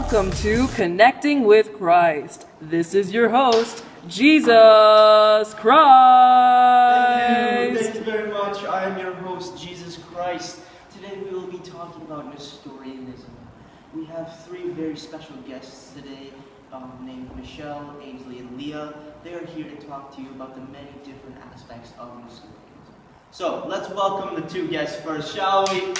Welcome to Connecting with Christ. This is your host, Jesus Christ. Thank you very much. I am your host, Jesus Christ. Today we will be talking about Nestorianism. We have three very special guests today, named Michelle, Ainsley, and Leah. They are here to talk to you about the many different aspects of Nestorianism. So let's welcome the two guests first, shall we?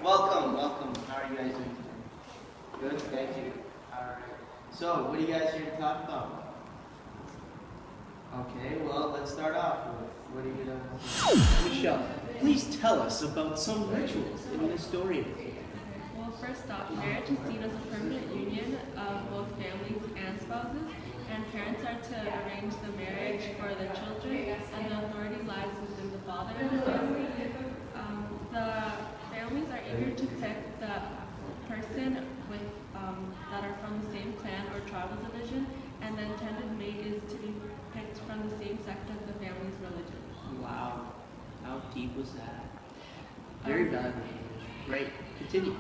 Welcome. How are you guys doing today? Good, thank you. Alright. So, what are you guys here to talk about? Okay, well, let's start off with, what are you gonna... Michelle, please tell us about some rituals in Nestorianism. Well, first off, marriage is seen as a permanent union of both families and spouses, and parents are to arrange the marriage for the children, and the authority lies within the father of the family. The families are eager to pick the person with that are from the same clan or tribal division, and the intended mate is to be picked from the same sect of the family's religion. Wow, how deep was that? Very valuable. Great, continue.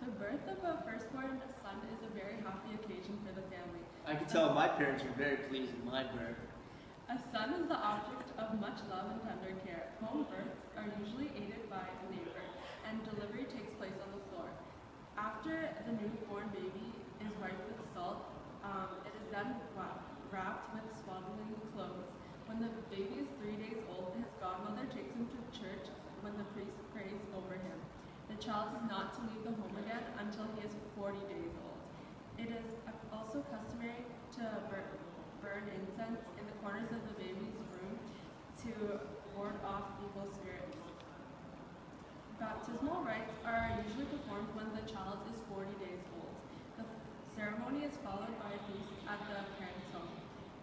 The birth of a firstborn son is a very happy occasion for the family. I can tell my parents were very pleased with my birth. A son is the object of much love and tender care. Home births are usually aided by a neighbor, and delivery takes place on the floor. After the newborn baby is wiped with salt, it is then wrapped with swaddling clothes. When the baby is 3 days old, his godmother takes him to church when the priest prays over him. The child is not to leave the home again until he is 40 days old. It is also customary to burn incense in the corners of the baby's room to ward off evil spirits. Baptismal rites are usually performed when the child is 40 days old. The ceremony is followed by a feast at the parent's home,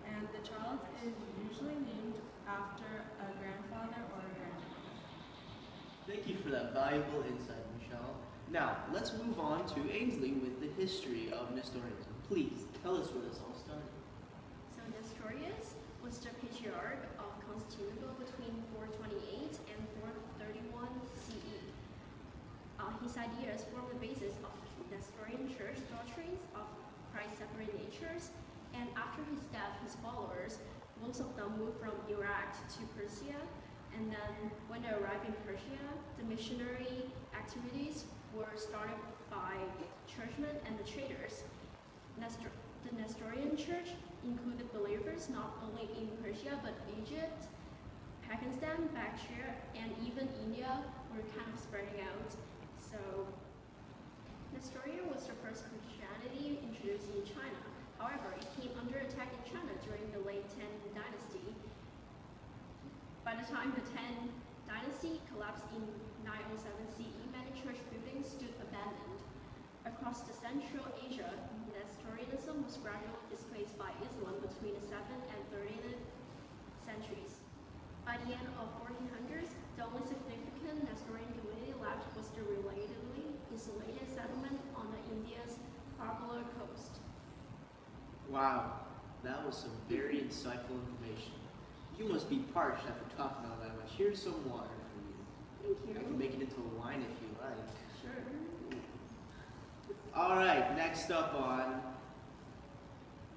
and the child is usually named after a grandfather or a grandmother. Thank you for that valuable insight, Michelle. Now, let's move on to Ainsley with the history of Nestorianism. Please, tell us where this all started. So Nestorius was the patriarch of Constantinople between 428 and 431 CE. His ideas form the basis of Nestorian church doctrines of Christ-separate natures, and after his death, his followers, most of them moved from Iraq to Persia, and then when they arrived in Persia, the missionary activities were started by churchmen and the traders. The Nestorian church included believers not only in Persia but Egypt, Pakistan, Bactria, and even India were kind of spreading out. So, Nestorian was the first Christianity introduced in China. However, it came under attack in China during the late Tang Dynasty. By the time the Tang Dynasty collapsed in 907 CE, many church buildings stood abandoned. Across the Central Asia, Nestorianism was gradually displaced by Islam between the 7th and 13th centuries. By the end of 1400s, the only significant Nestorian community left was the relatively isolated settlement on the India's Parabola coast. Wow, that was some very insightful information. You must be parched after talking all that much. Here's some water for you. Thank you. I can make it into wine if you like. Sure. All right, next up on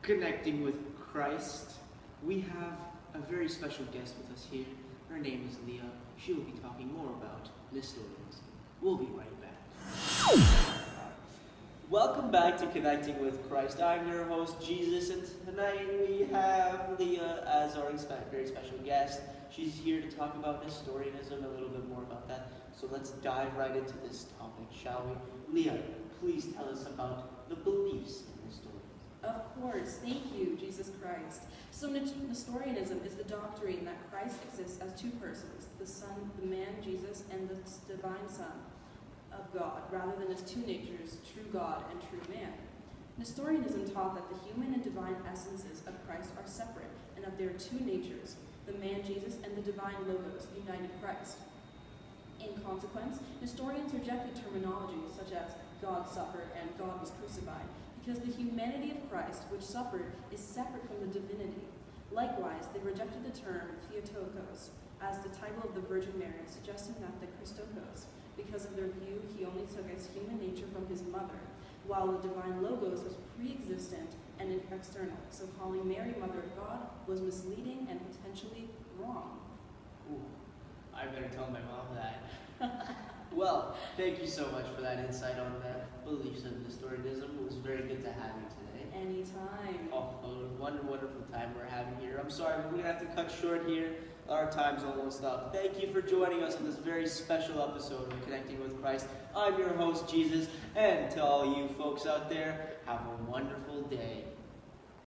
Connecting with Christ, we have a very special guest with us here. Her name is Leah. She will be talking more about Nestorianism. We'll be right back. Welcome back to Connecting with Christ. I'm your host, Jesus, and tonight we have Leah as our very special guest. She's here to talk about Nestorianism, a little bit more about that. So let's dive right into this topic, shall we? Leah, please tell us about the beliefs in Nestorianism. Of course, thank you, Jesus Christ. So Nestorianism is the doctrine that Christ exists as two persons, the Son, the man Jesus, and the divine Son of God, rather than as two natures, true God and true man. Nestorianism taught that the human and divine essences of Christ are separate, and that there are two natures, the man Jesus and the divine Logos, united Christ. In consequence, Nestorians rejected terminology such as God suffered and God was crucified, because the humanity of Christ, which suffered, is separate from the divinity. Likewise, they rejected the term Theotokos as the title of the Virgin Mary, suggesting that the Christokos, Because of their view, he only took as human nature from his mother, while the divine Logos was pre-existent and external, so calling Mary Mother of God was misleading and potentially wrong. Ooh, I better tell my mom that. Well, thank you so much for that insight on the beliefs of Nestorianism. It was very good to have you today. Anytime. Oh, what a wonderful time we're having here. I'm sorry, but we're going to have to cut short here. Our time's almost up. Thank you for joining us on this very special episode of Connecting with Christ. I'm your host, Jesus, and to all you folks out there, have a wonderful day.